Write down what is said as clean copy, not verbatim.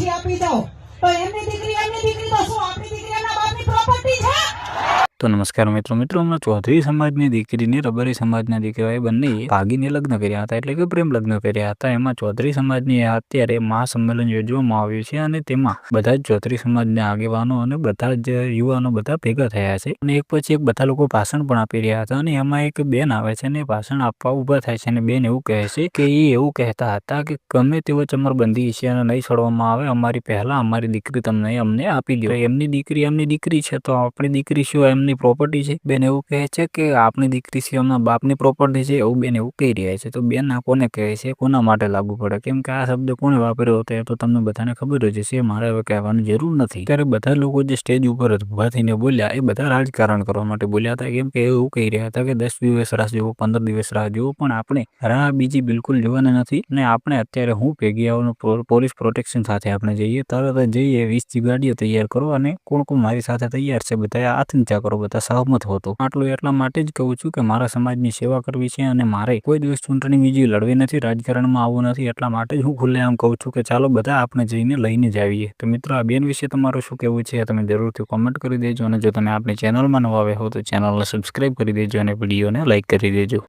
પછી આપી દો તો એમની દીકરી તો શું આપણી દીકરી એના બાપની પ્રોપર્ટી છે? તો નમસ્કાર મિત્રો હમણાં ચૌધરી સમાજની દીકરીને રબારી સમાજના દીકરાએ બંને ભાગીને લગ્ન કર્યા હતા, એટલે કે પ્રેમ લગ્ન કર્યા હતા. એમાં ચૌધરી સમાજની અત્યારે મહાસંમેલન યોજવામાં આવ્યું છે અને તેમાં બધા જ ચૌધરી સમાજના આગેવાનો અને બધા જ યુવાનો બધા ભેગા થયા છે અને એક પછી એક બધા લોકો ભાષણ પણ આપી રહ્યા હતા. અને એમાં એક બેન આવે છે અને ભાષણ આપવા ઉભા થાય છે અને બેન એવું કહે છે કે એ એવું કહેતા હતા કે ગમે તેવો ચમરબંધી છે અને નહીં છોડવામાં આવે, અમારી પહેલા અમારી દીકરી તમને અમને આપી દો. એમની દીકરી છે તો આપણી દીકરી શું એમની પ્રોપર્ટી છે? બેન એવું કહે છે કે આપણી દીકરી છે એમના બાપની પ્રોપર્ટી છે, એવું બેન એવું કહી રહ્યા છે. તો બેન આ કોને કહે છે, કોના માટે લાગુ પડે? કેમ કે આ શબ્દ કોને વાપર્યો હતો એ તો તમને બધાને ખબર જ છે, મારે હવે કહેવાની જરૂર નથી. ત્યારે બધા લોકો જે સ્ટેજ ઉપર ઉભા થઈને બોલ્યા એ બધા રાજકારણ કરવા માટે બોલ્યા હતા, કેમ કે એવું કહી રહ્યા હતા કે 10 દિવસ રાહ જુઓ, 15 દિવસ રાહ જુઓ, પણ આપણે રાહ બીજી બિલકુલ જોવાના નથી. અને આપણે અત્યારે હું ભેગી આવવાનું પોલીસ પ્રોટેક્શન સાથે આપણે જઈએ, તરત જ જઈએ 20 ગાડીઓ તૈયાર કરો અને કોણ કોણ મારી સાથે તૈયાર છે બધા હાથ નીચા કરો, બધા સહમત હોતો. આટલું એટલા માટે જ કહું છું કે મારા સમાજની સેવા કરવી છે અને મારે કોઈ દિવસ ચૂંટણી બીજી લડવી નથી, રાજકારણમાં આવવું નથી. એટલા માટે જ હું ખુલ્લેઆમ કહું છું કે ચાલો બધા આપણે જઈને લઈને જ આવીએ. તો મિત્રો આ બેન વિશે તમારું શું કહેવું છે તમે જરૂરથી કોમેન્ટ કરી દેજો અને જો તમે આપણી ચેનલમાં નવા આવ્યા હો તો ચેનલને સબસ્ક્રાઈબ કરી દેજો અને વિડીયોને લાઈક કરી દેજો.